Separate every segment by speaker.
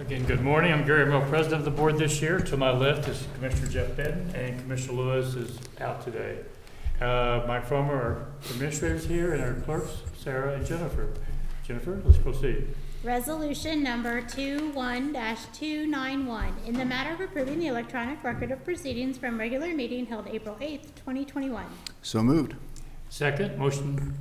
Speaker 1: Again, good morning. I'm Gary Mill, president of the board this year. To my left is Commissioner Jeff Benton, and Commissioner Lewis is out today. My former administrators here and our clerks, Sarah and Jennifer. Jennifer, let's proceed.
Speaker 2: Resolution number 21-291, in the matter of approving the electronic record of proceedings from regular meeting held April 8th, 2021.
Speaker 3: So moved.
Speaker 1: Second, motion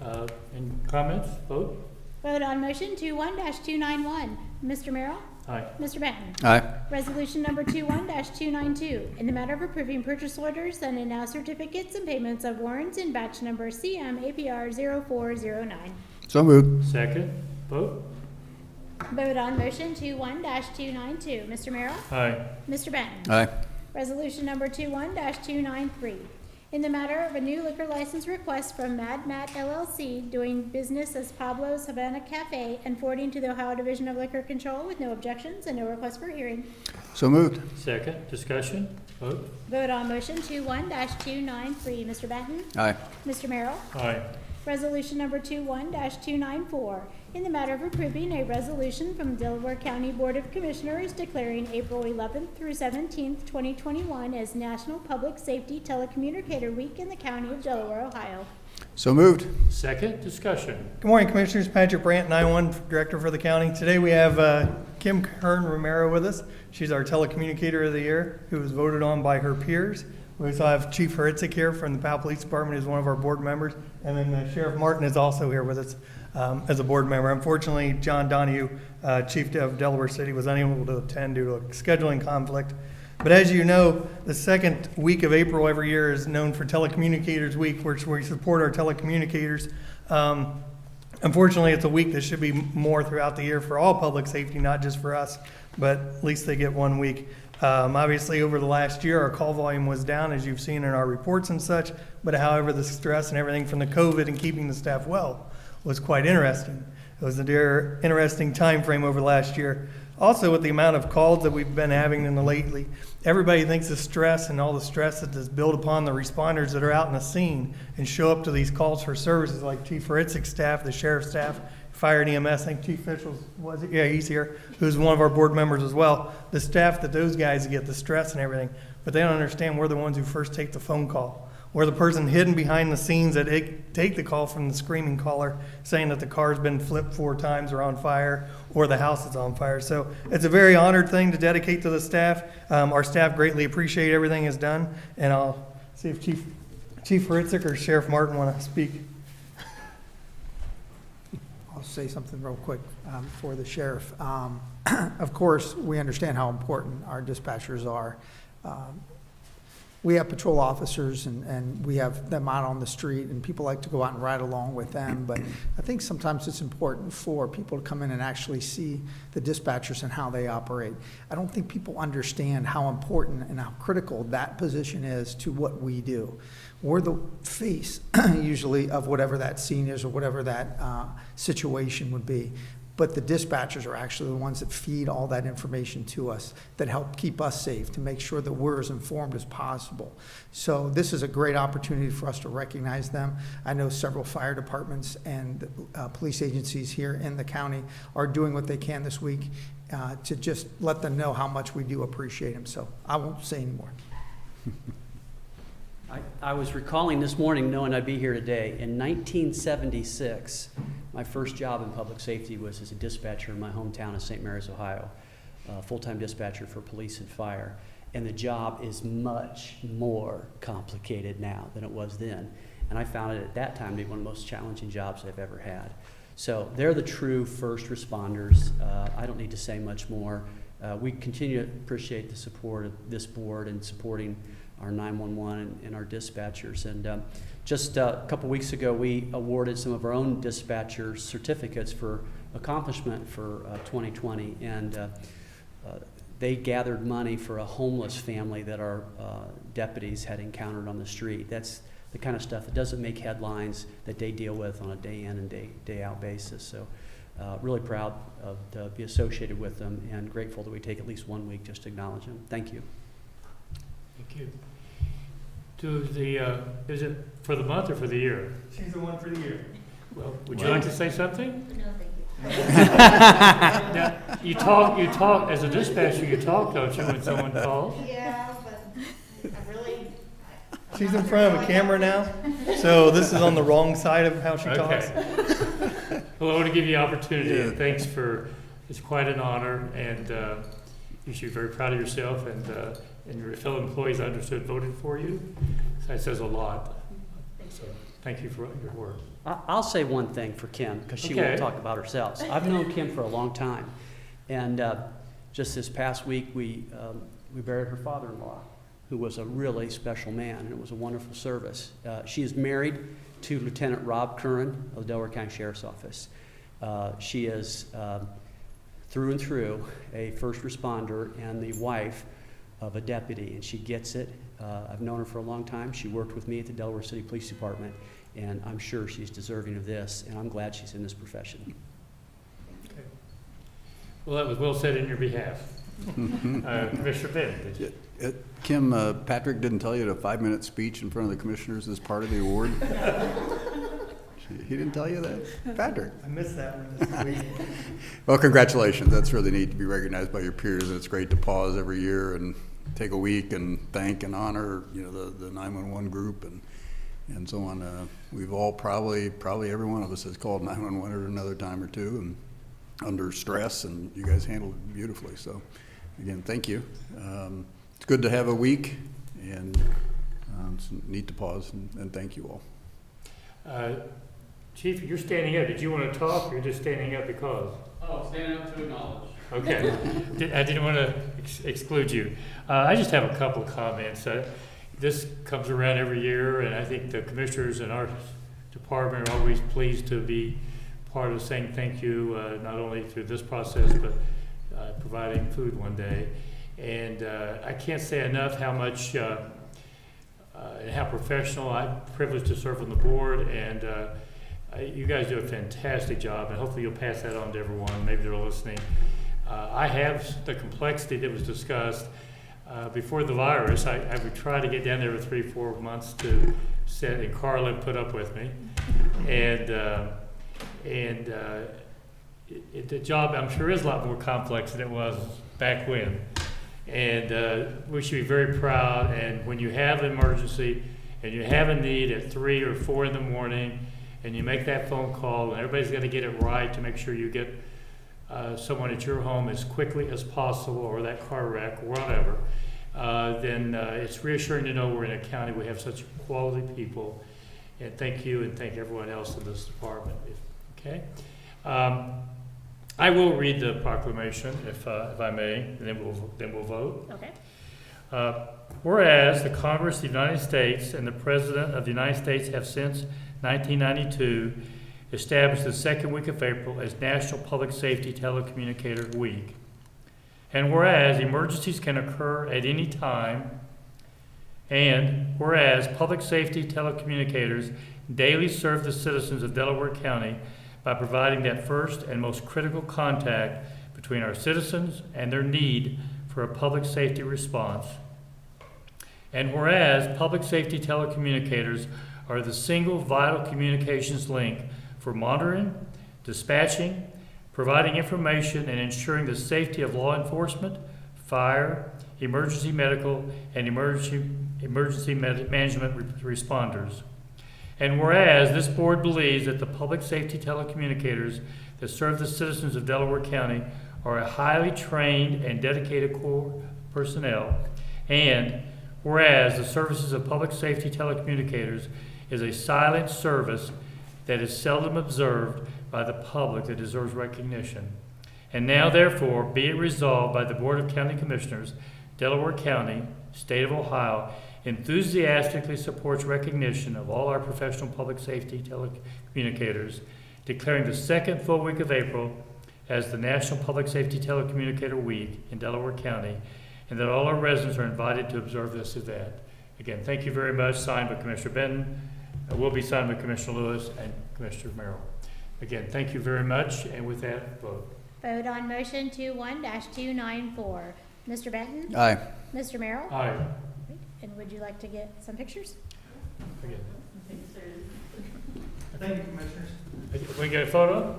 Speaker 1: and comments, vote.
Speaker 2: Vote on motion 21-291. Mr. Merrill?
Speaker 1: Aye.
Speaker 2: Mr. Benton?
Speaker 3: Aye.
Speaker 2: Resolution number 21-292, in the matter of approving purchase orders and now certificates and payments of warrants in batch number CM APR 0409.
Speaker 3: So moved.
Speaker 1: Second, vote.
Speaker 2: Vote on motion 21-292. Mr. Merrill?
Speaker 1: Aye.
Speaker 2: Mr. Benton?
Speaker 3: Aye.
Speaker 2: Resolution number 21-293, in the matter of a new liquor license request from Mad Matt LLC, doing business as Pablo's Havana Cafe, and forwarding to the Ohio Division of Liquor Control with no objections and no request for hearing.
Speaker 3: So moved.
Speaker 1: Second, discussion, vote.
Speaker 2: Vote on motion 21-293. Mr. Benton?
Speaker 3: Aye.
Speaker 2: Mr. Merrill?
Speaker 1: Aye.
Speaker 2: Resolution number 21-294, in the matter of approving a resolution from Delaware County Board of Commissioners declaring April 11th through 17th, 2021 as National Public Safety Telecommunicator Week in the County of Delaware, Ohio.
Speaker 3: So moved.
Speaker 1: Second, discussion.
Speaker 4: Good morning, Commissioners. Patrick Brandt, 9-1 Director for the county. Today we have Kim Kern Romero with us. She's our Telecommunicator of the Year, who was voted on by her peers. We also have Chief Heritzik here from the Powell Police Department, who's one of our board members. And then Sheriff Martin is also here with us as a board member. Unfortunately, John Donahue, Chief of Delaware City, was unable to attend due to a scheduling conflict. But as you know, the second week of April every year is known for Telecommunicators Week, which we support our telecommunicators. Unfortunately, it's a week that should be more throughout the year for all public safety, not just for us, but at least they get 1 week. Obviously, over the last year, our call volume was down, as you've seen in our reports and such, but however, the stress and everything from the COVID and keeping the staff well was quite interesting. It was an interesting time frame over last year. Also, with the amount of calls that we've been having in the lately, everybody thinks the stress and all the stress that is built upon the responders that are out in the scene and show up to these calls for services, like Chief Horitzik's staff, the sheriff's staff, Fire and EMS, I think Chief Fishels was it? Yeah, he's here, who's one of our board members as well. The staff that those guys get, the stress and everything, but they don't understand we're the ones who first take the phone call. We're the person hidden behind the scenes that take the call from the screaming caller saying that the car's been flipped 4 times or on fire or the house is on fire. So it's a very honored thing to dedicate to the staff. Our staff greatly appreciate everything is done, and I'll see if Chief Horitzek or Sheriff Martin want to speak.
Speaker 5: I'll say something real quick for the sheriff. Of course, we understand how important our dispatchers are. We have patrol officers and we have them out on the street, and people like to go out and ride along with them, but I think sometimes it's important for people to come in and actually see the dispatchers and how they operate. I don't think people understand how important and how critical that position is to what we do. We're the face usually of whatever that scene is or whatever that situation would be. But the dispatchers are actually the ones that feed all that information to us, that help keep us safe, to make sure that we're as informed as possible. So this is a great opportunity for us to recognize them. I know several fire departments and police agencies here in the county are doing what they can this week to just let them know how much we do appreciate them. So I won't say anymore.
Speaker 6: I was recalling this morning, knowing I'd be here today. In 1976, my first job in public safety was as a dispatcher in my hometown of St. Mary's, Ohio, full-time dispatcher for police and fire. And the job is much more complicated now than it was then. And I found it at that time to be one of the most challenging jobs I've ever had. So they're the true first responders. I don't need to say much more. We continue to appreciate the support of this board and supporting our 911 and our dispatchers. And just a couple weeks ago, we awarded some of our own dispatcher certificates for accomplishment for 2020. And they gathered money for a homeless family that our deputies had encountered on the street. That's the kind of stuff that doesn't make headlines that they deal with on a day in and day out basis. So really proud to be associated with them and grateful that we take at least 1 week just to acknowledge them. Thank you.
Speaker 1: Thank you. Is it for the month or for the year?
Speaker 4: She's the one for the year.
Speaker 1: Well, would you like to say something?
Speaker 2: No, thank you.
Speaker 1: Now, You talk, as a dispatcher, you talk, don't you, when someone calls?
Speaker 7: Yeah, but I really.
Speaker 4: She's in front of a camera now, so this is on the wrong side of how she talks.
Speaker 1: Okay. Well, I want to give you the opportunity, and thanks it's quite an honor, and you should be very proud of yourself, and your fellow employees, I understood, voted for you. So that says a lot. So thank you for your work.
Speaker 6: I'll say one thing for Kim, because she
Speaker 1: Okay.
Speaker 6: won't talk about herself. I've known Kim for a long time, and just this past week, we buried her father-in-law, who was a really special man, and it was a wonderful service. She is married to Lieutenant Rob Curran of the Delaware County Sheriff's Office. She is through and through a first responder and the wife of a deputy, and she gets it. I've known her for a long time. She worked with me at the Delaware City Police Department, and I'm sure she's deserving of this, and I'm glad she's in this profession.
Speaker 1: Well, that was well said in your behalf. Commissioner Benn, please.
Speaker 3: Kim, Patrick didn't tell you the 5-minute speech in front of the commissioners is part of the award? He didn't tell you that? Patrick?
Speaker 4: I missed that one this week.
Speaker 3: Well, congratulations. That's really neat to be recognized by your peers. And it's great to pause every year and take a week and thank and honor, the 911 group and so on. We've all probably every one of us has called 911 at another time or two and under stress, and you guys handled it beautifully. So again, thank you. It's good to have a week, and it's neat to pause and thank you all.
Speaker 1: Chief, you're standing up. Did you want to talk, or you're just standing up because?
Speaker 8: Oh, standing up to acknowledge.
Speaker 1: Okay. I didn't want to exclude you. I just have a couple of comments. This comes around every year, and I think the commissioners in our department are always pleased to be part of saying thank you, not only through this process, but providing food one day. And I can't say enough how much and how professional. I'm privileged to serve on the board, and you guys do a fantastic job, and hopefully you'll pass that on to everyone. Maybe they're listening. I have the complexity that was discussed before the virus. I would try to get down there for 3-4 months to sit, and Carla put up with me. The job, I'm sure, is a lot more complex than it was back when. And we should be very proud. And when you have an emergency and you have a need at 3 or 4 in the morning, and you make that phone call, and everybody's got to get it right to make sure you get someone at your home as quickly as possible, or that car wreck, or whatever, then it's reassuring to know we're in a county we have such quality people. And thank you, and thank everyone else in this department. Okay. I will read the proclamation, if I may, and then we'll vote.
Speaker 2: Okay.
Speaker 1: Whereas the Congress of the United States and the President of the United States have since 1992 established the second week of April as National Public Safety Telecommunicator Week. And whereas emergencies can occur at any time, and whereas public safety telecommunicators daily serve the citizens of Delaware County by providing that first and most critical contact between our citizens and their need for a public safety response. And whereas public safety telecommunicators are the single vital communications link for monitoring, dispatching, providing information, and ensuring the safety of law enforcement, fire, emergency medical, and emergency management responders. And whereas this board believes that the public safety telecommunicators that serve the citizens of Delaware County are a highly trained and dedicated core personnel, and whereas the services of public safety telecommunicators is a silent service that is seldom observed by the public that deserves recognition. And now, therefore, be it resolved by the Board of County Commissioners, Delaware County, State of Ohio, enthusiastically supports recognition of all our professional public safety telecommunicators, declaring the second full week of April as the National Public Safety Telecommunicator Week in Delaware County, and that all our residents are invited to observe this event. Again, thank you very much. Signed by Commissioner Benton. Will be signed by Commissioner Lewis and Commissioner Merrill. Again, thank you very much, and with that, vote.
Speaker 2: Vote on motion 21-294. Mr. Benton?
Speaker 3: Aye.
Speaker 2: Mr. Merrill?
Speaker 1: Aye.
Speaker 2: And would you like to get some pictures?
Speaker 1: Again.
Speaker 4: Thank you, Commissioners.
Speaker 1: We get a photo?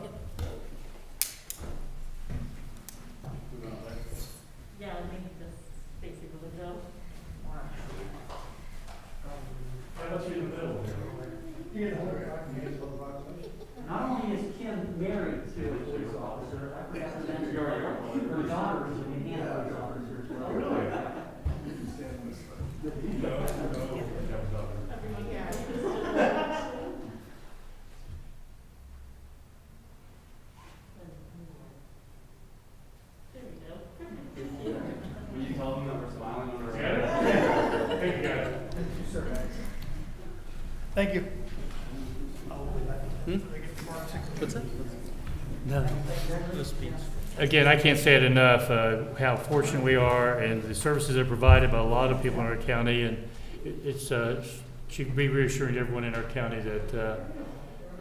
Speaker 8: Will you tell them that we're smiling on our
Speaker 1: Thank you, guys.
Speaker 4: Thank you.
Speaker 6: What's that?
Speaker 1: Again, I can't say it enough, how fortunate we are and the services that are provided by a lot of people in our county. And it's, should be reassuring to everyone in our county that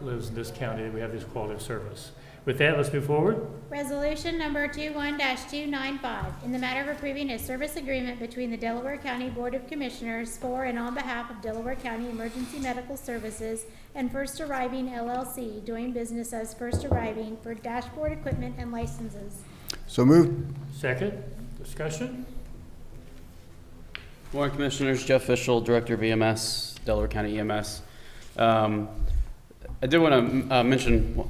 Speaker 1: lives in this county that we have this quality of service. With that, let's move forward.
Speaker 2: Resolution number 21-295, in the matter of approving a service agreement between the Delaware County Board of Commissioners for and on behalf of Delaware County Emergency Medical Services and First Arriving LLC, doing business as First Arriving for dashboard equipment and licenses.
Speaker 3: So moved.
Speaker 1: Second, discussion.
Speaker 6: Morning, Commissioners. Jeff Fischel, Director of EMS, Delaware County EMS. I did want to mention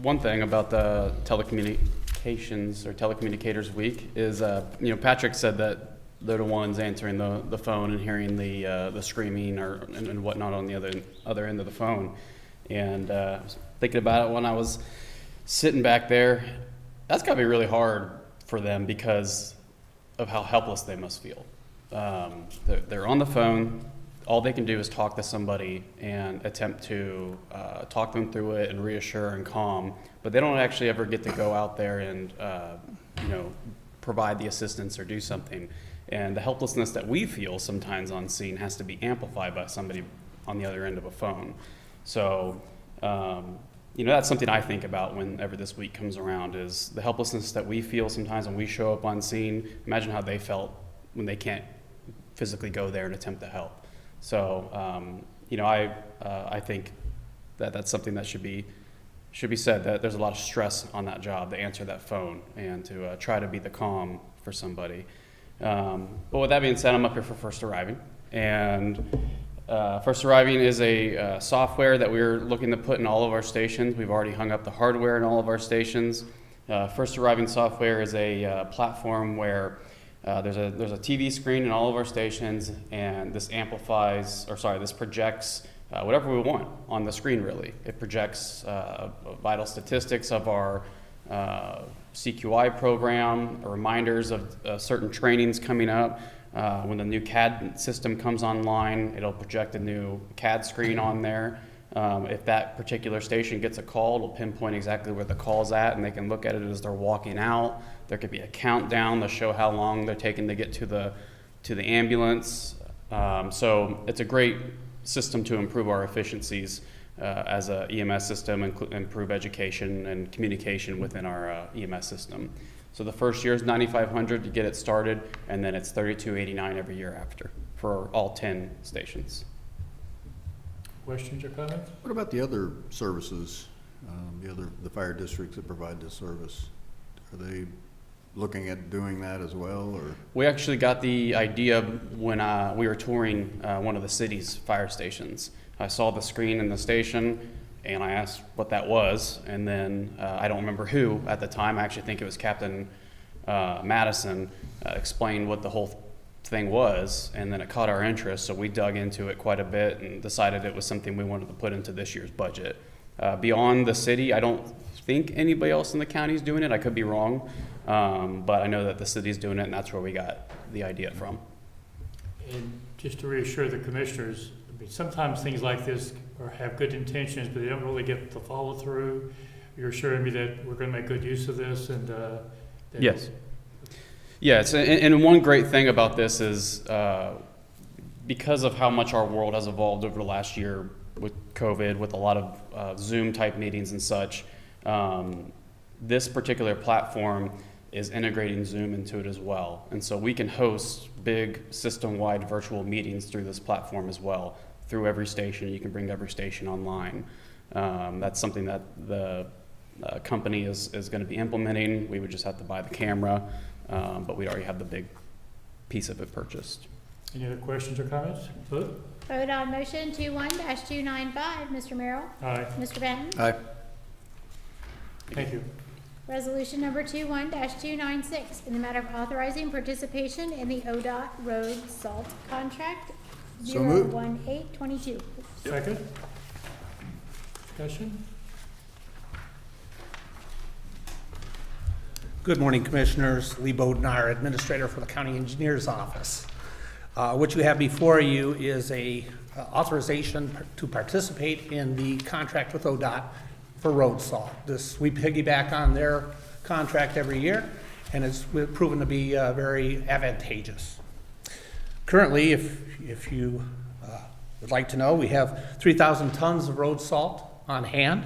Speaker 6: one thing about the telecommunications or telecommunicators week is, Patrick said that they're the ones answering the phone and hearing the screaming and whatnot on the other end of the phone. And I was thinking about it when I was sitting back there. That's got to be really hard for them because of how helpless they must feel. They're on the phone. All they can do is talk to somebody and attempt to talk them through it and reassure and calm, but they don't actually ever get to go out there and provide the assistance or do something. And the helplessness that we feel sometimes on scene has to be amplified by somebody on the other end of a phone. So that's something I think about whenever this week comes around, is the helplessness that we feel sometimes when we show up on scene. Imagine how they felt when they can't physically go there and attempt to help. So, I think that that's something that should be said, that there's a lot of stress on that job to answer that phone and to try to be the calm for somebody. But with that being said, I'm up here for First Arriving. And First Arriving is a software that we're looking to put in all of our stations. We've already hung up the hardware in all of our stations. First Arriving software is a platform where there's a TV screen in all of our stations, and this projects whatever we want on the screen, really. It projects vital statistics of our CQI program, reminders of certain trainings coming up. When the new CAD system comes online, it'll project a new CAD screen on there. If that particular station gets a call, it'll pinpoint exactly where the call's at, and they can look at it as they're walking out. There could be a countdown to show how long they're taking to get to the ambulance. So it's a great system to improve our efficiencies as a EMS system, and improve education and communication within our EMS system. So the first year is $9,500 to get it started, and then it's $3,289 every year after for all 10 stations.
Speaker 1: Questions or comments?
Speaker 3: What about the other services, the fire districts that provide this service? Are they looking at doing that as well, or?
Speaker 6: We actually got the idea when we were touring one of the city's fire stations. I saw the screen in the station, and I asked what that was, and then I don't remember who at the time. I actually think it was Captain Madison explained what the whole thing was, and then it caught our interest, so we dug into it quite a bit and decided it was something we wanted to put into this year's budget. Beyond the city, I don't think anybody else in the county is doing it. I could be wrong, but I know that the city's doing it, and that's where we got the idea from.
Speaker 1: And just to reassure the commissioners, I mean, sometimes things like this have good intentions, but they don't really get the follow through. You're assuring me that we're going to make good use of this, and
Speaker 6: Yes. Yes, and one great thing about this is because of how much our world has evolved over the last year with COVID, with a lot of Zoom type meetings and such, this particular platform is integrating Zoom into it as well. And so we can host big system-wide virtual meetings through this platform as well. Through every station, you can bring every station online. That's something that the company is going to be implementing. We would just have to buy the camera, but we already have the big piece of it purchased.
Speaker 1: Any other questions or comments? Vote.
Speaker 2: Vote on motion 21-295. Mr. Merrill?
Speaker 1: Aye.
Speaker 2: Mr. Benton?
Speaker 3: Aye.
Speaker 1: Thank you.
Speaker 2: Resolution number 21-296, in the matter of authorizing participation in the ODOT road salt contract
Speaker 3: So moved.
Speaker 2: 01822.
Speaker 1: Second. Discussion?
Speaker 9: Good morning, Commissioners. Lee Bodnar, Administrator for the County Engineer's Office. What you have before you is a authorization to participate in the contract with ODOT for road salt. We piggyback on their contract every year, and it's proven to be very advantageous. Currently, if you would like to know, we have 3,000 tons of road salt on hand.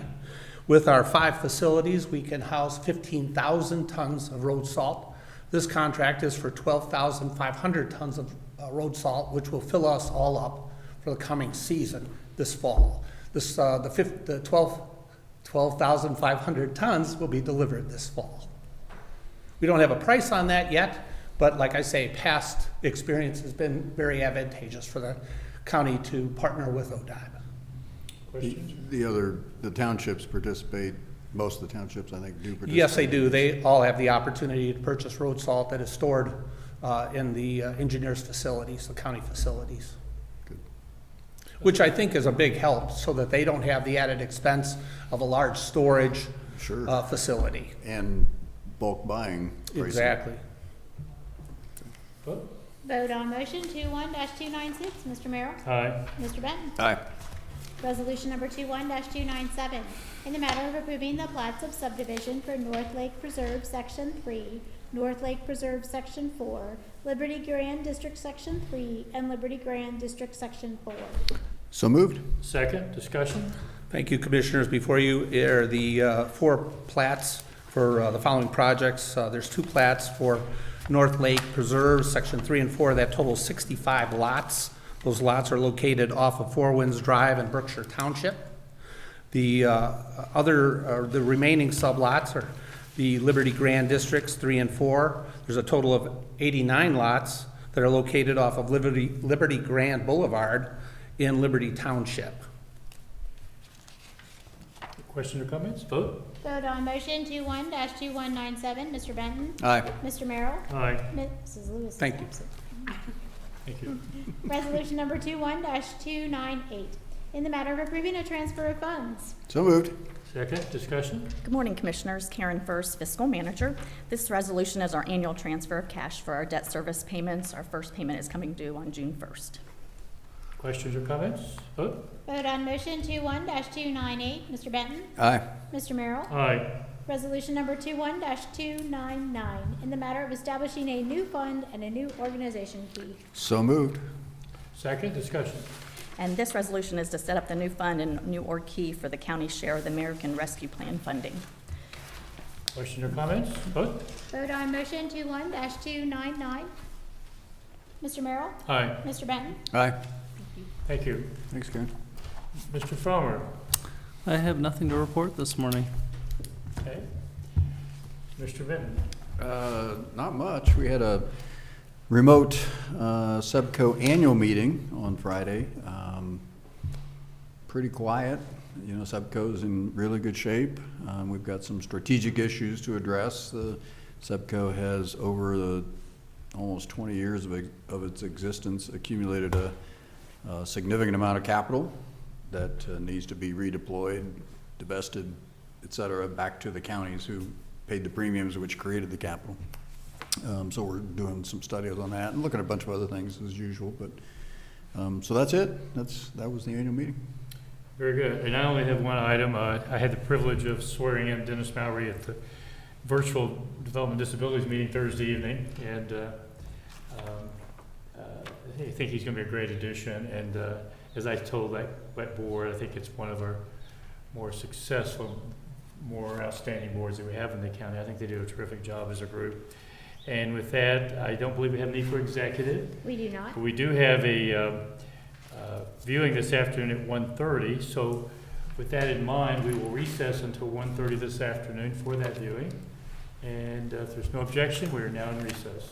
Speaker 9: With our 5 facilities, we can house 15,000 tons of road salt. This contract is for 12,500 tons of road salt, which will fill us all up for the coming season this fall. The 12,500 tons will be delivered this fall. We don't have a price on that yet, but like I say, past experience has been very advantageous for the county to partner with ODOT.
Speaker 1: Questions?
Speaker 3: The townships participate, most of the townships, I think, do participate.
Speaker 9: Yes, they do. They all have the opportunity to purchase road salt that is stored in the engineers' facilities, the county facilities.
Speaker 3: Good.
Speaker 9: Which I think is a big help, so that they don't have the added expense of a large storage
Speaker 3: Sure.
Speaker 9: facility.
Speaker 3: And bulk buying. pricing.
Speaker 9: Exactly.
Speaker 1: Vote?
Speaker 2: Vote on motion 21-296. Mr. Merrill?
Speaker 1: Aye.
Speaker 2: Mr. Benton?
Speaker 3: Aye.
Speaker 2: Resolution number 21-297, in the matter of approving the plats of subdivision for North Lake Preserve Section 3, North Lake Preserve Section 4, Liberty Grand District Section 3, and Liberty Grand District Section 4.
Speaker 3: So moved.
Speaker 1: Second. Discussion?
Speaker 9: Thank you, Commissioners. Before you are the 4 plats for the following projects. There's 2 plats for North Lake Preserve, Section 3 and 4, that totals 65 lots. Those lots are located off of Four Winds Drive in Berkshire Township. The the remaining sublots are the Liberty Grand Districts 3 and 4. There's a total of 89 lots that are located off of Liberty Grand Boulevard in Liberty Township.
Speaker 1: Questions or comments? Vote?
Speaker 2: Vote on motion 21-2197. Mr. Benton?
Speaker 3: Aye.
Speaker 2: Mr. Merrill?
Speaker 1: Aye.
Speaker 2: Mrs. Lewis? is
Speaker 9: Thank you.
Speaker 2: absent.
Speaker 1: Thank you.
Speaker 2: Resolution number 21-298, in the matter of approving a transfer of funds.
Speaker 3: So moved.
Speaker 1: Second. Discussion?
Speaker 10: Good morning, Commissioners. Karen First, Fiscal Manager. This resolution is our annual transfer of cash for our debt service payments. Our first payment is coming due on June 1st.
Speaker 1: Questions or comments? Vote?
Speaker 2: Vote on motion 21-298. Mr. Benton?
Speaker 3: Aye.
Speaker 2: Mr. Merrill?
Speaker 1: Aye.
Speaker 2: Resolution number 21-299, in the matter of establishing a new fund and a new organization key.
Speaker 3: So moved.
Speaker 1: Second. Discussion?
Speaker 10: And this resolution is to set up the new fund and new org key for the county share of the American Rescue Plan funding.
Speaker 1: Questions or comments? Vote?
Speaker 2: Vote on motion 21-299. Mr. Merrill?
Speaker 1: Aye.
Speaker 2: Mr. Benton?
Speaker 3: Aye.
Speaker 1: Thank you.
Speaker 3: Thanks, Karen.
Speaker 1: Mr. Farmer?
Speaker 11: I have nothing to report this morning.
Speaker 1: Okay. Mr. Benton?
Speaker 3: Not much. We had a remote Subco annual meeting on Friday. Pretty quiet. You know, Subco's in really good shape. We've got some strategic issues to address. The Subco has, over the almost 20 years of its existence, accumulated a significant amount of capital that needs to be redeployed, divested, et cetera, back to the counties who paid the premiums which created the capital. So we're doing some studies on that and looking at a bunch of other things as usual. But so that's it. That was the annual meeting.
Speaker 1: Very good. And I only have one item. I had the privilege of swearing in Dennis Mowry at the virtual Development Disabilities meeting Thursday evening, and I think he's going to be a great addition. And as I told that board, I think it's one of our more successful, more outstanding boards that we have in the county. I think they do a terrific job as a group. And with that, I don't believe we have need for executive.
Speaker 2: We do not.
Speaker 1: But we do have a viewing this afternoon at 1:30. So with that in mind, we will recess until 1:30 this afternoon for that viewing. And if there's no objection, we are now in recess.